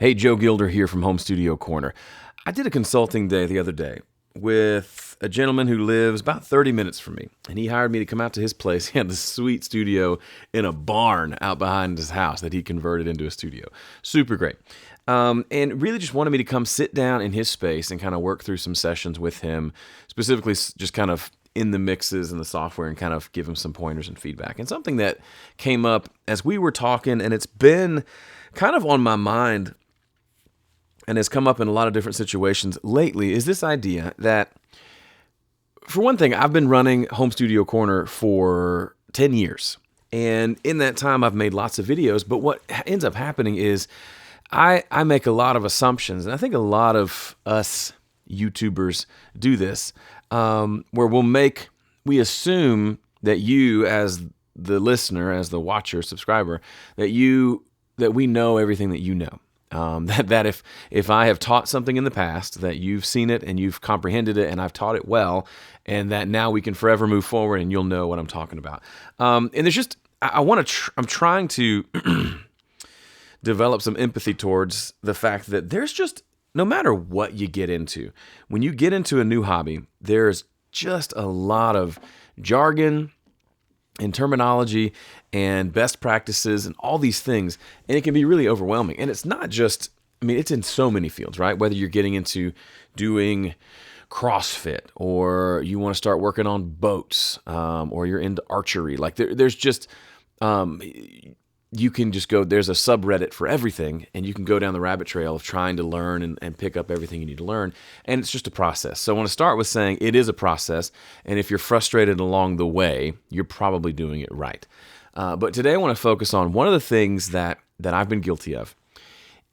Hey, Joe Gilder here from Home Studio Corner. I did a consulting day the other day with a gentleman who lives about 30 minutes from me, and he hired me to come out to his place. He had this sweet studio in a barn out behind his house that he converted into a studio. Super great. And really just wanted me to come sit down in his space and kind of work through some sessions with him, specifically just kind of in the mixes and the software, and kind of give him some pointers and feedback. And something that came up as we were talking, and it's been kind of on my mind and has come up in a lot of different situations lately, is this idea that, for one thing, I've been running Home Studio Corner for 10 years. And in that time, I've made lots of videos. But what ends up happening is I make a lot of assumptions. And I think a lot of us YouTubers do this, where we assume that you, as the listener, as the watcher, subscriber, that we know everything that you know. That if I have taught something in the past, that you've seen it and you've comprehended it and I've taught it well, and that now we can forever move forward and you'll know what I'm talking about. And there's just, I'm trying to develop some empathy towards the fact that there's just, no matter what you get into, when you get into a new hobby, there's just a lot of jargon and terminology and best practices and all these things, and it can be really overwhelming. And it's not just, it's in so many fields, right? Whether you're getting into doing CrossFit, or you want to start working on boats, or you're into archery, like there's just, you can just go, there's a subreddit for everything, and you can go down the rabbit trail of trying to learn and pick up everything you need to learn. And it's just a process. So I want to start with saying it is a process. And if you're frustrated along the way, you're probably doing it right. But today I want to focus on one of the things that I've been guilty of,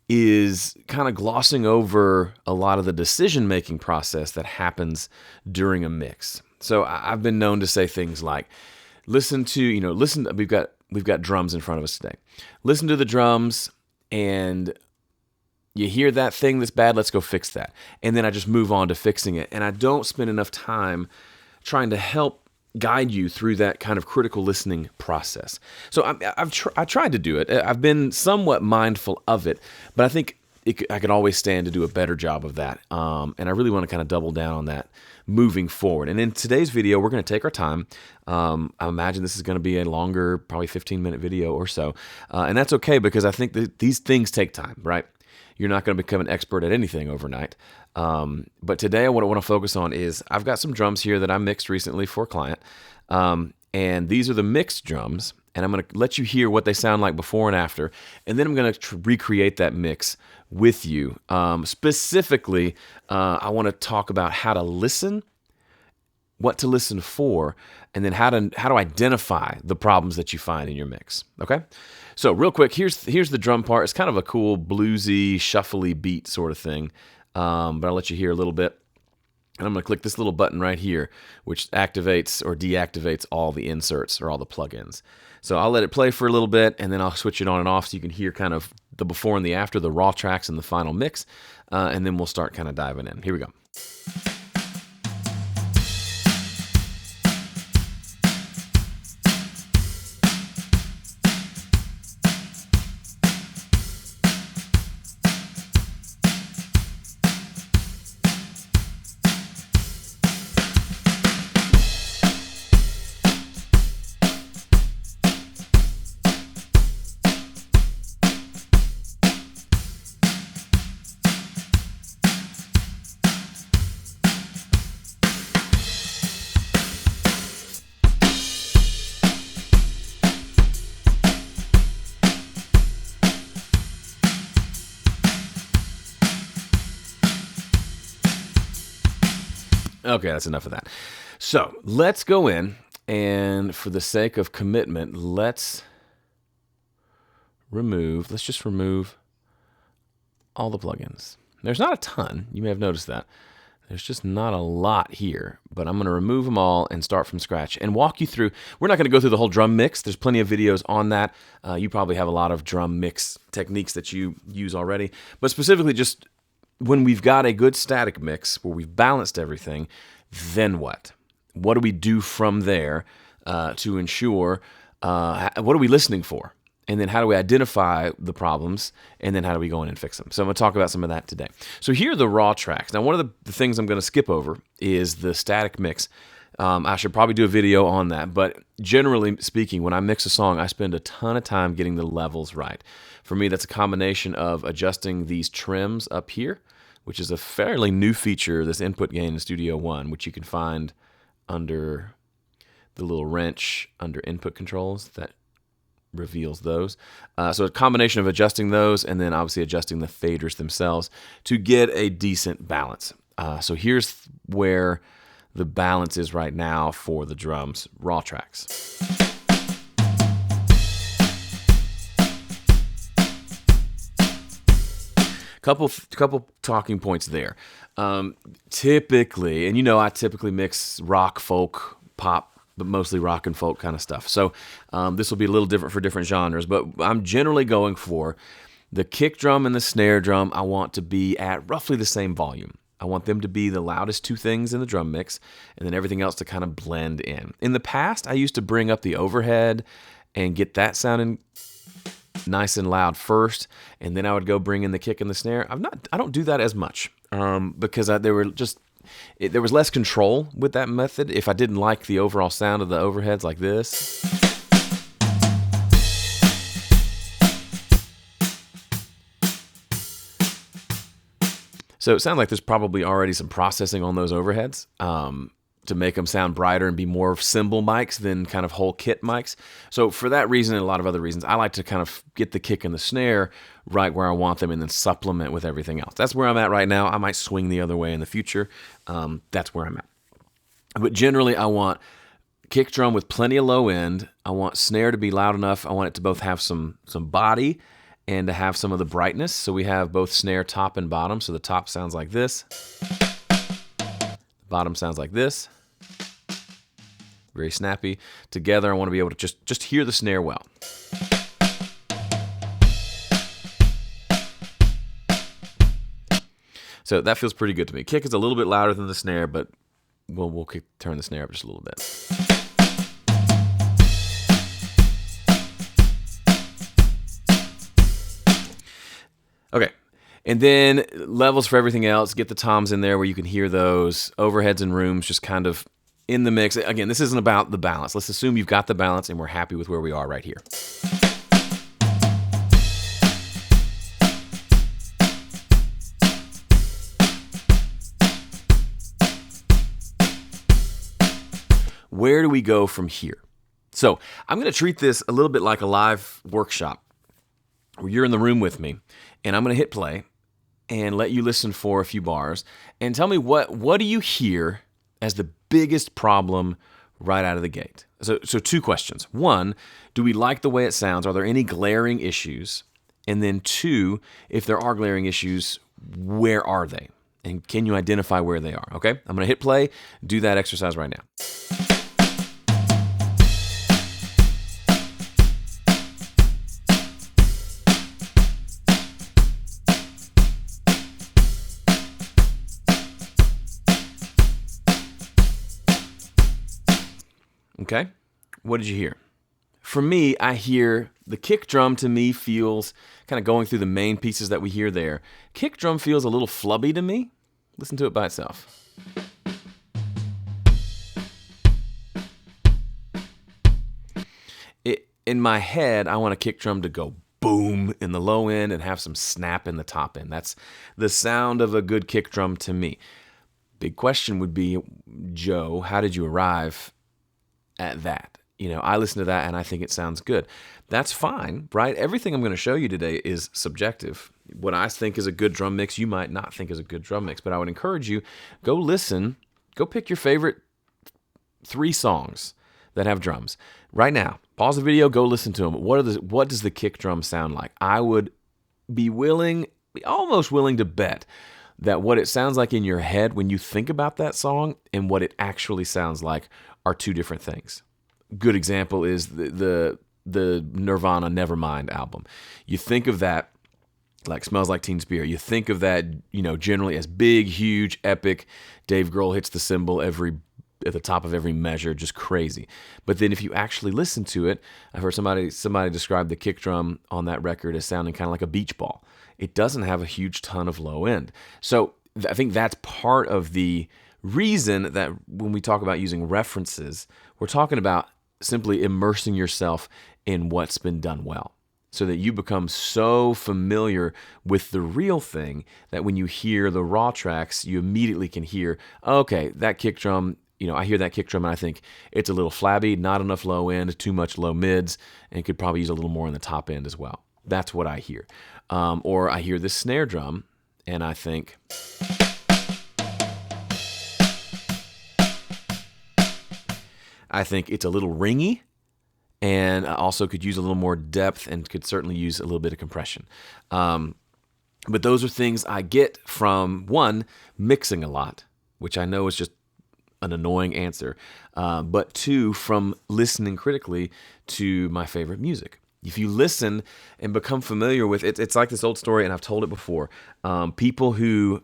is kind of glossing over a lot of the decision-making process that happens during a mix. So I've been known to say things like, listen, we've got drums in front of us today. Listen to the drums, and you hear that thing that's bad, let's go fix that. And then I just move on to fixing it. And I don't spend enough time trying to help guide you through that kind of critical listening process. So I tried to do it. I've been somewhat mindful of it, but I think I could always stand to do a better job of that. And I really want to kind of double down on that moving forward. And in today's video, we're going to take our time. I imagine this is going to be a longer, probably 15-minute video or so. And that's okay, because I think that these things take time, right? You're not going to become an expert at anything overnight. But today what I want to focus on is, I've got some drums here that I mixed recently for a client. And these are the mixed drums. And I'm going to let you hear what they sound like before and after. And then I'm going to recreate that mix with you. Specifically, I want to talk about how to listen, what to listen for, and then how to identify the problems that you find in your mix. Okay? So real quick, here's the drum part. It's kind of a cool bluesy, shuffly beat sort of thing. But I'll let you hear a little bit. And I'm going to click this little button right here, which activates or deactivates all the inserts or all the plugins. So I'll let it play for a little bit, and then I'll switch it on and off so you can hear kind of the before and the after, the raw tracks and the final mix. And then we'll start kind of diving in. Here we go. Okay, that's enough of that. So let's go in, and for the sake of commitment, let's just remove all the plugins. There's not a ton. You may have noticed that. There's just not a lot here, but I'm going to remove them all and start from scratch and walk you through. We're not going to go through the whole drum mix. There's plenty of videos on that. You probably have a lot of drum mix techniques that you use already, but specifically just when we've got a good static mix where we've balanced everything, then what? What do we do from there to ensure, what are we listening for? And then how do we identify the problems? And then how do we go in and fix them? So I'm going to talk about some of that today. So here are the raw tracks. Now, one of the things I'm going to skip over is the static mix. I should probably do a video on that. But generally speaking, when I mix a song, I spend a ton of time getting the levels right. For me, that's a combination of adjusting these trims up here, which is a fairly new feature, this input gain in Studio One, which you can find under the little wrench under input controls that reveals those. So a combination of adjusting those and then obviously adjusting the faders themselves to get a decent balance. So here's where the balance is right now for the drums, raw tracks. Couple talking points there. Typically, and you know I typically mix rock, folk, pop, but mostly rock and folk kind of stuff. So this will be a little different for different genres, but I'm generally going for the kick drum and the snare drum. I want to be at roughly the same volume. I want them to be the loudest two things in the drum mix, and then everything else to kind of blend in. In the past, I used to bring up the overhead and get that sounding nice and loud first, and then I would go bring in the kick and the snare. I don't do that as much because there was less control with that method. If I didn't like the overall sound of the overheads like this, so it sounds like there's probably already some processing on those overheads to make them sound brighter and be more cymbal mics than kind of whole kit mics. So for that reason and a lot of other reasons, I like to kind of get the kick and the snare right where I want them and then supplement with everything else. That's where I'm at right now. I might swing the other way in the future. That's where I'm at. But generally, I want kick drum with plenty of low end. I want snare to be loud enough. I want it to both have some body and to have some of the brightness. So we have both snare top and bottom. So the top sounds like this. The bottom sounds like this. Very snappy. Together, I want to be able to just hear the snare well. So that feels pretty good to me. Kick is a little bit louder than the snare, but we'll turn the snare up just a little bit. Okay, and then levels for everything else. Get the toms in there where you can hear those. Overheads and rooms just kind of in the mix. Again, this isn't about the balance. Let's assume you've got the balance and we're happy with where we are right here. Where do we go from here? So I'm going to treat this a little bit like a live workshop where you're in the room with me, and I'm going to hit play and let you listen for a few bars and tell me what do you hear as the biggest problem right out of the gate. So two questions. One, do we like the way it sounds? Are there any glaring issues? And then two, if there are glaring issues, where are they? And can you identify where they are? Okay, I'm going to hit play, do that exercise right now. Okay, what did you hear? For me, I hear the kick drum to me feels, kind of going through the main pieces that we hear there, kick drum feels a little flubby to me. Listen to it by itself. In my head, I want a kick drum to go boom in the low end and have some snap in the top end. That's the sound of a good kick drum to me. Big question would be, Joe, how did you arrive at that? You know, I listen to that and I think it sounds good. That's fine, right? Everything I'm going to show you today is subjective. What I think is a good drum mix, you might not think is a good drum mix, but I would encourage you, go listen, go pick your favorite 3 songs that have drums. Right now, pause the video, go listen to them. What does the kick drum sound like? I would be almost willing to bet that what it sounds like in your head when you think about that song and what it actually sounds like are 2 different things. Good example is the Nirvana Nevermind album. You think of that like Smells Like Teen Spirit. You think of that, you know, generally as big, huge, epic. Dave Grohl hits the cymbal every at the top of every measure, just crazy. But then if you actually listen to it, I've heard somebody describe the kick drum on that record as sounding kind of like a beach ball. It doesn't have a huge ton of low end. So I think that's part of the reason that when we talk about using references, we're talking about simply immersing yourself in what's been done well, so that you become so familiar with the real thing that when you hear the raw tracks, you immediately can hear, okay, that kick drum, I hear that kick drum and I think it's a little flabby, not enough low end, too much low mids, and could probably use a little more in the top end as well. That's what I hear. Or I hear this snare drum and I think, it's a little ringy, and I also could use a little more depth and could certainly use a little bit of compression. But those are things I get from, one, mixing a lot, which I know is just an annoying answer, but two, from listening critically to my favorite music. If you listen and become familiar with it, it's like this old story, and I've told it before. People who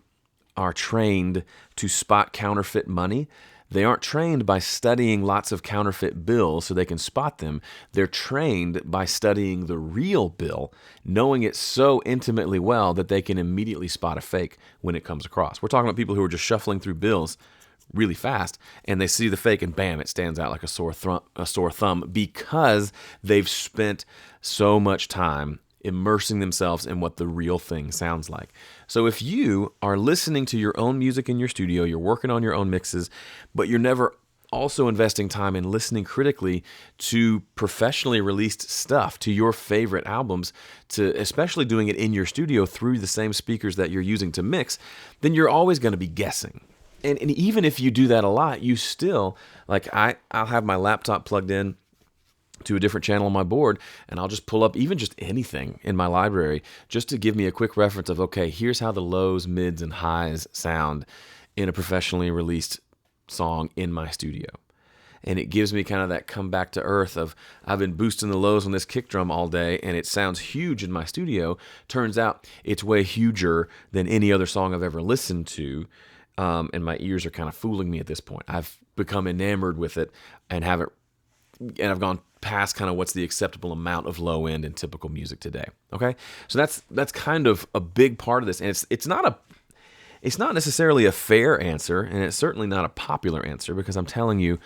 are trained to spot counterfeit money, they aren't trained by studying lots of counterfeit bills so they can spot them. They're trained by studying the real bill, knowing it so intimately well that they can immediately spot a fake when it comes across. We're talking about people who are just shuffling through bills really fast, and they see the fake, and bam, it stands out like a sore thumb because they've spent so much time immersing themselves in what the real thing sounds like. So if you are listening to your own music in your studio, you're working on your own mixes, but you're never also investing time in listening critically to professionally released stuff, to your favorite albums, to especially doing it in your studio through the same speakers that you're using to mix, then you're always going to be guessing. And even if you do that a lot, you still, I'll have my laptop plugged in to a different channel on my board, and I'll just pull up even just anything in my library just to give me a quick reference of, okay, here's how the lows, mids, and highs sound in a professionally released song in my studio. And it gives me kind of that come back to earth of, I've been boosting the lows on this kick drum all day, and it sounds huge in my studio. Turns out it's way huger than any other song I've ever listened to, and my ears are kind of fooling me at this point. I've become enamored with it and I've gone past kind of what's the acceptable amount of low end in typical music today. Okay, so that's kind of a big part of this, and it's not necessarily a fair answer, and it's certainly not a popular answer, because I'm telling you,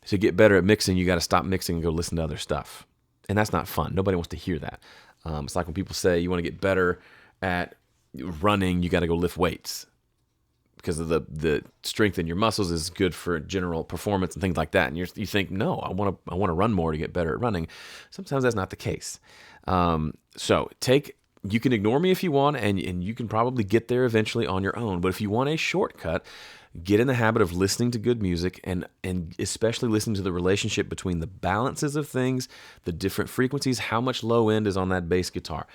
to get better at mixing, you got to stop mixing and go listen to other stuff, and that's not fun. Nobody wants to hear that. It's like when people say you want to get better at running, you got to go lift weights, because of the strength in your muscles is good for general performance and things like that. And you think, no, I want to run more to get better at running. Sometimes that's not the case. You can ignore me if you want, and you can probably get there eventually on your own. But if you want a shortcut, get in the habit of listening to good music, and especially listen to the relationship between the balances of things, the different frequencies, how much low end is on that bass guitar.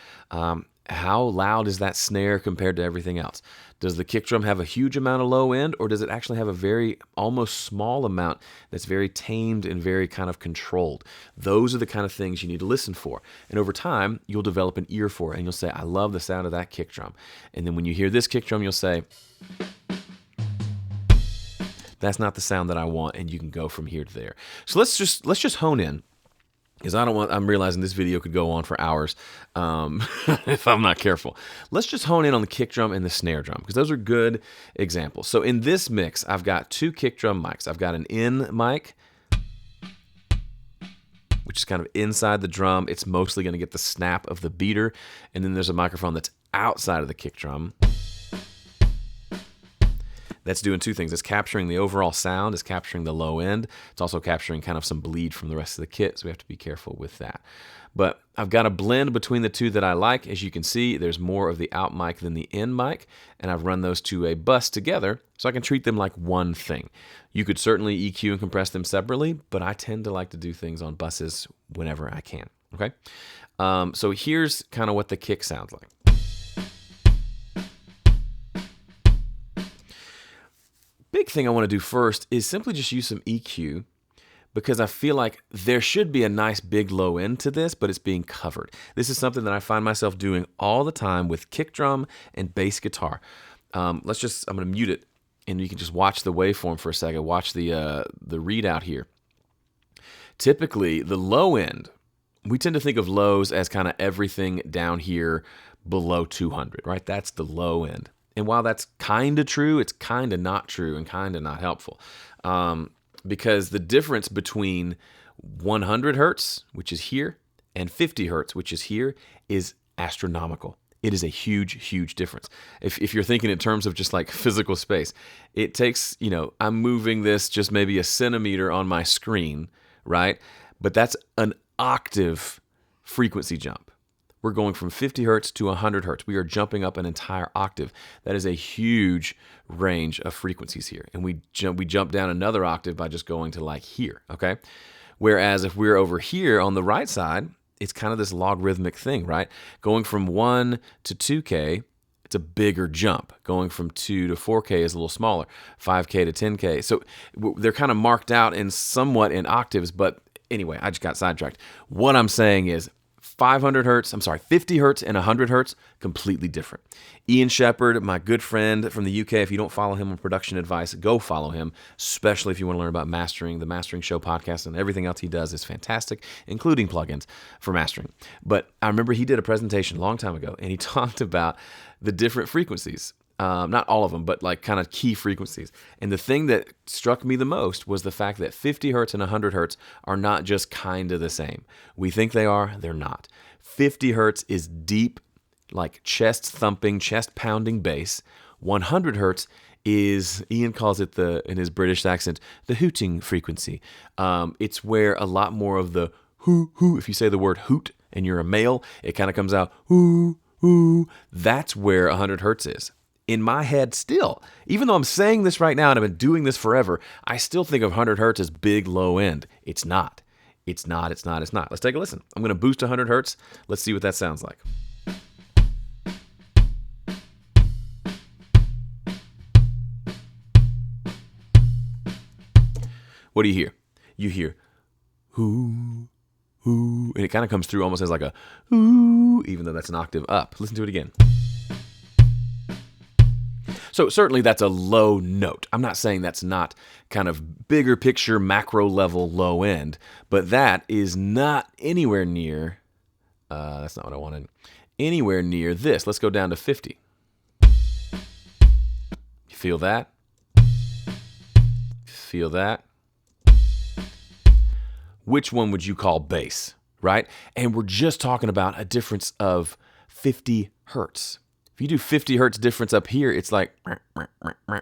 How loud is that snare compared to everything else? Does the kick drum have a huge amount of low end, or does it actually have a very almost small amount that's very tamed and very kind of controlled? Those are the kind of things you need to listen for. And over time, you'll develop an ear for it, and you'll say, I love the sound of that kick drum. And then when you hear this kick drum, you'll say, that's not the sound that I want, and you can go from here to there. So let's just hone in. Because I'm realizing this video could go on for hours if I'm not careful. Let's just hone in on the kick drum and the snare drum, because those are good examples. So in this mix, I've got two kick drum mics. I've got an in mic, which is kind of inside the drum. It's mostly going to get the snap of the beater. And then there's a microphone that's outside of the kick drum. That's doing two things. It's capturing the overall sound, it's capturing the low end. It's also capturing kind of some bleed from the rest of the kit, so we have to be careful with that. But I've got a blend between the two that I like. As you can see, there's more of the out mic than the in mic, and I've run those to a bus together so I can treat them like one thing. You could certainly EQ and compress them separately, but I tend to like to do things on buses whenever I can, okay? So here's kind of what the kick sounds like. Big thing I want to do first is simply just use some EQ, because I feel like there should be a nice big low end to this, but it's being covered. This is something that I find myself doing all the time with kick drum and bass guitar. I'm going to mute it and you can just watch the waveform for a second, watch the readout here. Typically, the low end, we tend to think of lows as kind of everything down here below 200, right? That's the low end. And while that's kind of true, it's kind of not true and kind of not helpful. Because the difference between 100 hertz, which is here, and 50 hertz, which is here, is astronomical. It is a huge, huge difference. If you're thinking in terms of just like physical space, it takes, I'm moving this just maybe a centimeter on my screen, right? But that's an octave frequency jump. We're going from 50 hertz to 100 hertz. We are jumping up an entire octave. That is a huge range of frequencies here. And we jump down another octave by just going to like here, okay? Whereas if we're over here on the right side, it's kind of this logarithmic thing, right? Going from 1 to 2K, it's a bigger jump. Going from 2 to 4K is a little smaller. 5K to 10K. So they're kind of marked out in somewhat in octaves, but anyway, I just got sidetracked. What I'm saying is 50 hertz and 100 hertz, completely different. Ian Shepherd, my good friend from the UK, if you don't follow him on production advice, go follow him, especially if you want to learn about mastering. The Mastering Show podcast and everything else he does is fantastic, including plugins for mastering. But I remember he did a presentation a long time ago, and he talked about the different frequencies. Not all of them, but like kind of key frequencies. And the thing that struck me the most was the fact that 50 hertz and 100 hertz are not just kind of the same. We think they are, they're not. 50 hertz is deep, like chest thumping, chest pounding bass. 100 hertz is, Ian calls it in his British accent, the hooting frequency. It's where a lot more of the hoo, if you say the word hoot and you're a male, it kind of comes out hoo, hoo. That's where 100 hertz is. In my head still, even though I'm saying this right now and I've been doing this forever, I still think of 100 hertz as big low end. It's not. It's not. Let's take a listen. I'm going to boost 100 hertz. Let's see what that sounds like. What do you hear? You hear hoo, hoo, and it kind of comes through almost as like a hoo, even though that's an octave up. Listen to it again. So certainly that's a low note. I'm not saying that's not kind of bigger picture, macro level, low end, but that is not anywhere near, that's not what I wanted, anywhere near this. Let's go down to 50. You feel that? Feel that? Which one would you call bass, right? And we're just talking about a difference of 50 hertz. If you do 50 hertz difference up here, it's like,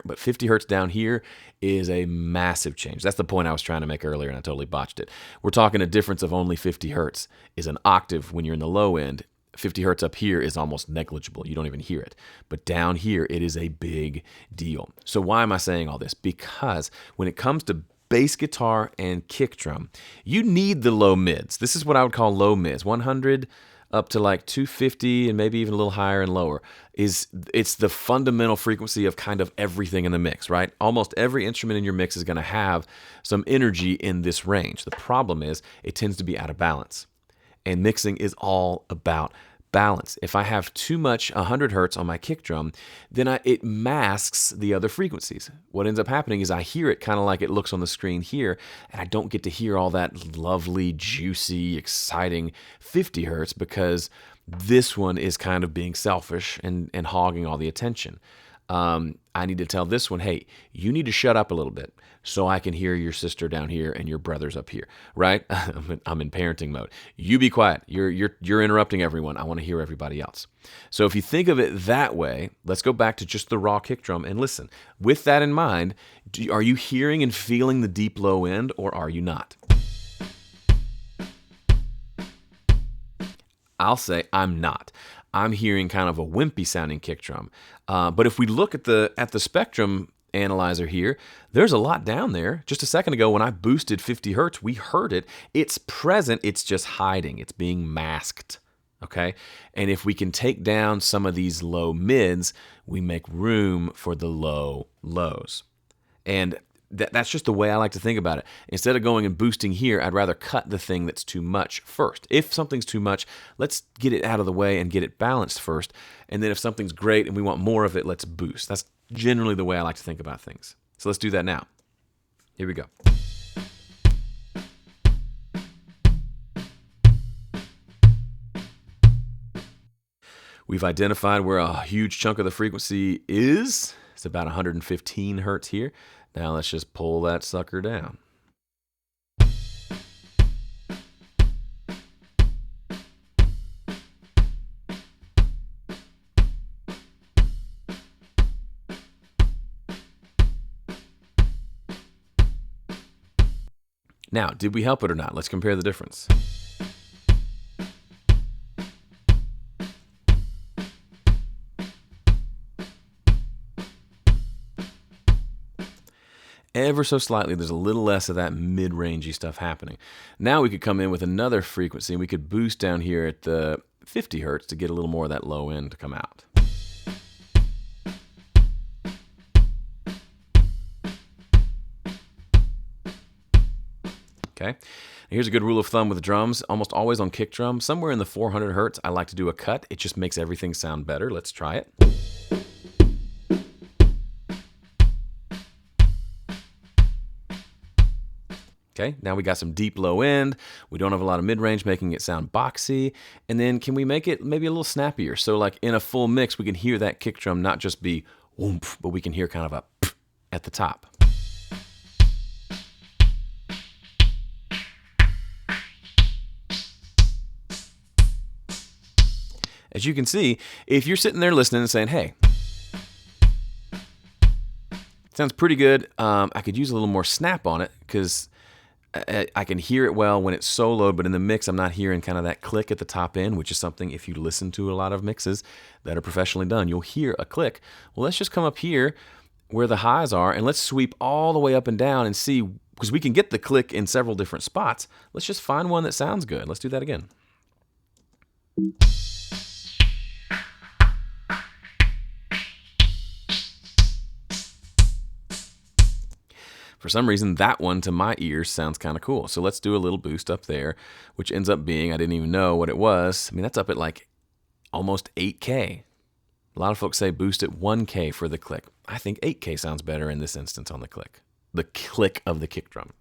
but 50 hertz down here is a massive change. That's the point I was trying to make earlier, and I totally botched it. We're talking a difference of only 50 hertz is an octave when you're in the low end. 50 hertz up here is almost negligible. You don't even hear it. But down here, it is a big deal. So why am I saying all this? Because when it comes to bass guitar and kick drum, you need the low mids. This is what I would call low mids. 100 up to like 250 and maybe even a little higher and lower. It's the fundamental frequency of kind of everything in the mix, right? Almost every instrument in your mix is going to have some energy in this range. The problem is it tends to be out of balance. And mixing is all about balance. If I have too much 100 hertz on my kick drum, then it masks the other frequencies. What ends up happening is I hear it kind of like it looks on the screen here, and I don't get to hear all that lovely, juicy, exciting 50 hertz because this one is kind of being selfish and hogging all the attention. I need to tell this one, hey, you need to shut up a little bit so I can hear your sister down here and your brothers up here, right? I'm in parenting mode. You be quiet. You're interrupting everyone. I want to hear everybody else. So if you think of it that way, let's go back to just the raw kick drum and listen. With that in mind, are you hearing and feeling the deep low end, or are you not? I'll say I'm not. I'm hearing kind of a wimpy sounding kick drum. But if we look at the spectrum analyzer here, there's a lot down there. Just a second ago when I boosted 50 hertz, we heard it. It's present, it's just hiding. It's being masked, okay? And if we can take down some of these low mids, we make room for the low lows. And that's just the way I like to think about it. Instead of going and boosting here, I'd rather cut the thing that's too much first. If something's too much, let's get it out of the way and get it balanced first. And then if something's great and we want more of it, let's boost. That's generally the way I like to think about things. So let's do that now. Here we go. We've identified where a huge chunk of the frequency is. It's about 115 hertz here. Now let's just pull that sucker down. Now, did we help it or not? Let's compare the difference. Ever so slightly, there's a little less of that mid-rangey stuff happening. Now we could come in with another frequency, and we could boost down here at the 50 hertz to get a little more of that low end to come out. Okay. Here's a good rule of thumb with drums. Almost always on kick drum, somewhere in the 400 hertz, I like to do a cut. It just makes everything sound better. Let's try it. Okay, now we got some deep low end. We don't have a lot of mid-range, making it sound boxy. And then can we make it maybe a little snappier? So like in a full mix, we can hear that kick drum not just be whoomph, but we can hear kind of a pff at the top. As you can see, if you're sitting there listening and saying, hey, sounds pretty good. I could use a little more snap on it because I can hear it well when it's soloed, but in the mix, I'm not hearing kind of that click at the top end, which is something if you listen to a lot of mixes that are professionally done, you'll hear a click. Well, let's just come up here where the highs are, and let's sweep all the way up and down and see, because we can get the click in several different spots. Let's just find one that sounds good. Let's do that again. For some reason, that one to my ears sounds kind of cool. So let's do a little boost up there, which ends up being, I didn't even know what it was. I mean, that's up at like almost 8K. A lot of folks say boost at 1K for the click. I think 8K sounds better in this instance on the click of the kick drum.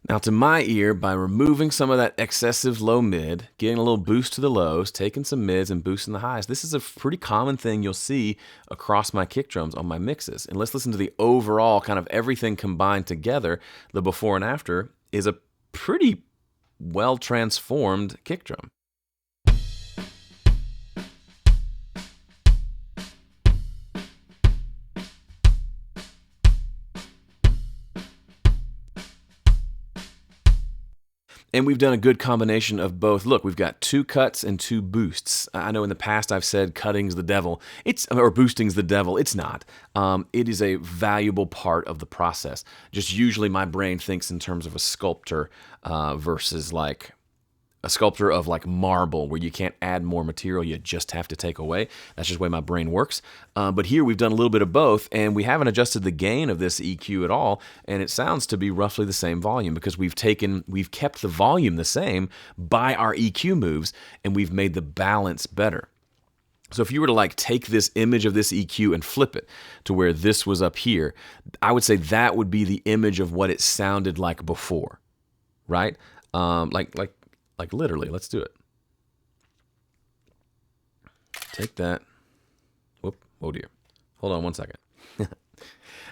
Now to my ear, by removing some of that excessive low mid, getting a little boost to the lows, taking some mids and boosting the highs, this is a pretty common thing you'll see across my kick drums on my mixes. And let's listen to the overall kind of everything combined together. The before and after is a pretty well transformed kick drum. And we've done a good combination of both. Look, we've got 2 cuts and 2 boosts. I know in the past I've said cutting's the devil, or boosting's the devil. It's not. It is a valuable part of the process. Just usually my brain thinks in terms of a sculptor versus like a sculptor of like marble where you can't add more material, you just have to take away. That's just the way my brain works. But here we've done a little bit of both, and we haven't adjusted the gain of this EQ at all, and it sounds to be roughly the same volume because we've kept the volume the same by our EQ moves, and we've made the balance better. So if you were to like take this image of this EQ and flip it to where this was up here, I would say that would be the image of what it sounded like before, right? Like literally, let's do it. Take that. Whoop, oh dear. Hold on one second.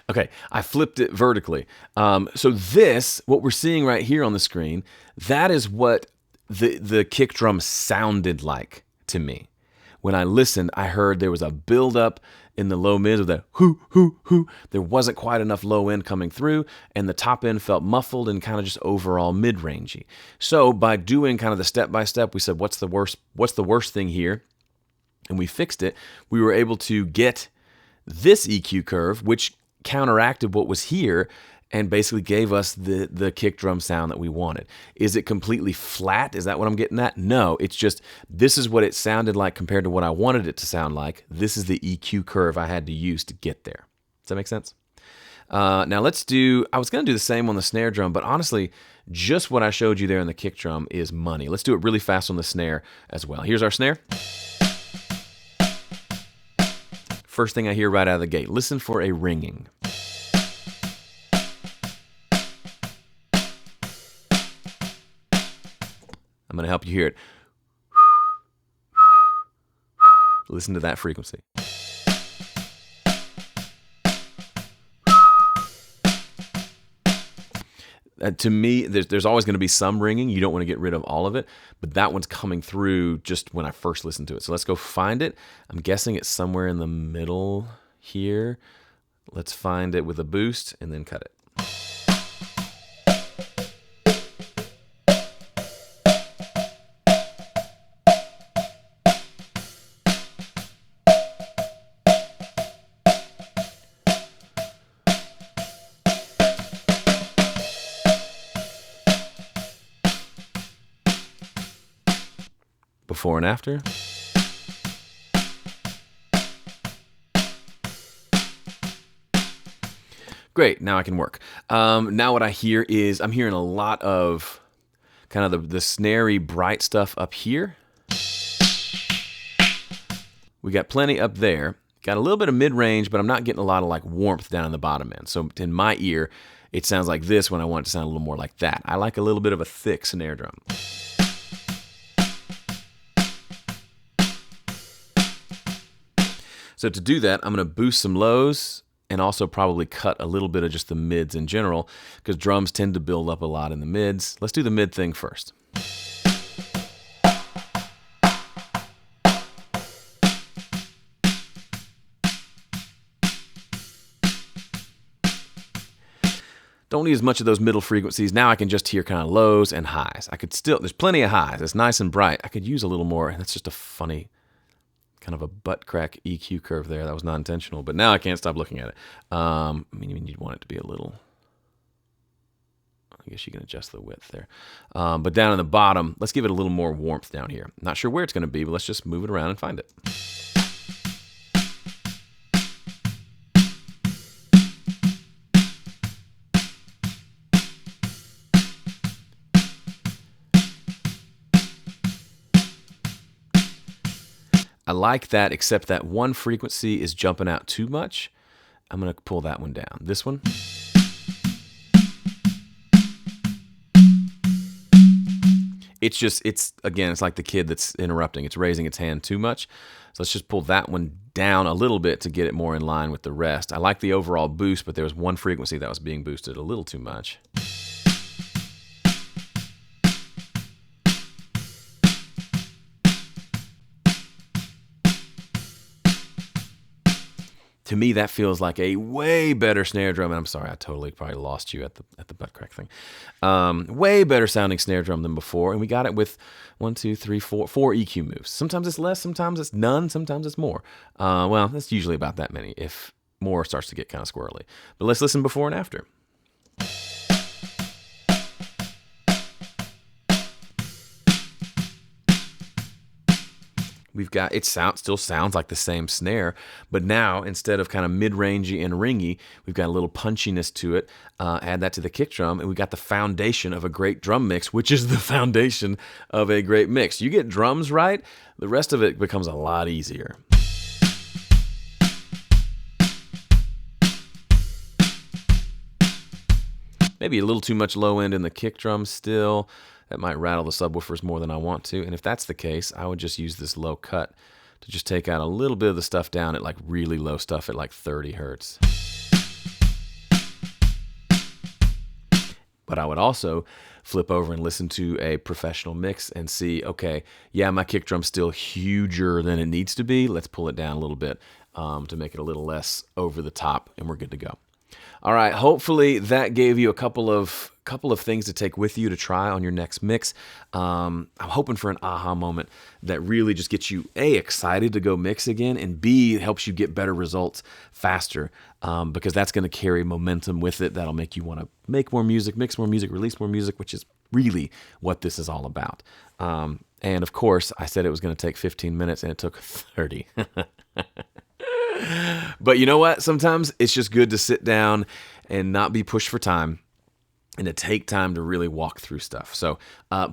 Okay, I flipped it vertically. So this, what we're seeing right here on the screen, that is what the kick drum sounded like to me. When I listened, I heard there was a buildup in the low mid of the hoo, hoo, hoo. There wasn't quite enough low end coming through, and the top end felt muffled and kind of just overall mid-rangey. So by doing kind of the step-by-step, we said, what's the worst thing here? and we fixed it, we were able to get this EQ curve, which counteracted what was here and basically gave us the kick drum sound that we wanted. Is it completely flat? Is that what I'm getting at? No, it's just this is what it sounded like compared to what I wanted it to sound like. This is the EQ curve I had to use to get there. Does that make sense? Now let's do, I was going to do the same on the snare drum, but honestly, just what I showed you there on the kick drum is money. Let's do it really fast on the snare as well. Here's our snare. First thing I hear right out of the gate, listen for a ringing. I'm going to help you hear it. Listen to that frequency. To me, there's always going to be some ringing. You don't want to get rid of all of it, but that one's coming through just when I first listened to it. So let's go find it. I'm guessing it's somewhere in the middle here. Let's find it with a boost and then cut it. Before and after. Great, now I can work. Now what I hear is, I'm hearing a lot of kind of the snarey, bright stuff up here. We got plenty up there. Got a little bit of mid-range, but I'm not getting a lot of like warmth down in the bottom end. So in my ear, it sounds like this when I want it to sound a little more like that. I like a little bit of a thick snare drum. So to do that, I'm going to boost some lows and also probably cut a little bit of just the mids in general, because drums tend to build up a lot in the mids. Let's do the mid thing first. Don't need as much of those middle frequencies. Now I can just hear kind of lows and highs. I could still, there's plenty of highs. It's nice and bright. I could use a little more. That's just a funny kind of a butt crack EQ curve there. That was not intentional, but now I can't stop looking at it. I mean, you'd want it to be a little, I guess you can adjust the width there. But down in the bottom, let's give it a little more warmth down here. Not sure where it's going to be, but let's just move it around and find it. I like that, except that one frequency is jumping out too much. I'm going to pull that one down. This one. It's just, again, it's like the kid that's interrupting. It's raising its hand too much. So let's just pull that one down a little bit to get it more in line with the rest. I like the overall boost, but there was one frequency that was being boosted a little too much. To me, that feels like a way better snare drum. And I'm sorry, I totally probably lost you at the butt crack thing. Way better sounding snare drum than before. And we got it with 4 EQ moves. Sometimes it's less, sometimes it's none, sometimes it's more. Well, that's usually about that many if more starts to get kind of squirrely. But let's listen before and after. We've got, still sounds like the same snare, but now instead of kind of mid-rangey and ringy, we've got a little punchiness to it. Add that to the kick drum, and we got the foundation of a great drum mix, which is the foundation of a great mix. You get drums right, the rest of it becomes a lot easier. Maybe a little too much low end in the kick drum still. That might rattle the subwoofers more than I want to. And if that's the case, I would just use this low cut to just take out a little bit of the stuff down at like really low stuff at like 30 hertz. But I would also flip over and listen to a professional mix and see, okay, yeah, my kick drum's still huger than it needs to be. Let's pull it down a little bit to make it a little less over the top, and we're good to go. All right, hopefully that gave you a couple of things to take with you to try on your next mix. I'm hoping for an aha moment that really just gets you A, excited to go mix again, and B, helps you get better results faster, because that's going to carry momentum with it. That'll make you want to make more music, mix more music, release more music, which is really what this is all about. And of course, I said it was going to take 15 minutes, and it took 30. But you know what? Sometimes it's just good to sit down and not be pushed for time, and to take time to really walk through stuff. So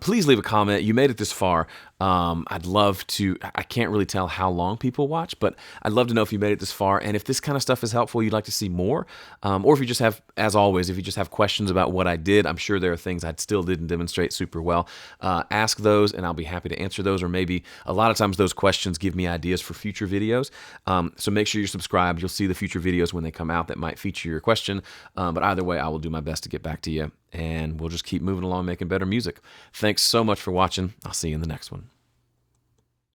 please leave a comment. You made it this far. I'd love to, I can't really tell how long people watch, but I'd love to know if you made it this far. And if this kind of stuff is helpful, you'd like to see more, or if you just have, as always, if you just have questions about what I did, I'm sure there are things I still didn't demonstrate super well. Ask those and I'll be happy to answer those. Or maybe a lot of times those questions give me ideas for future videos. So make sure you're subscribed. You'll see the future videos when they come out that might feature your question. But either way, I will do my best to get back to you, and we'll just keep moving along, making better music. Thanks so much for watching. I'll see you in the next one.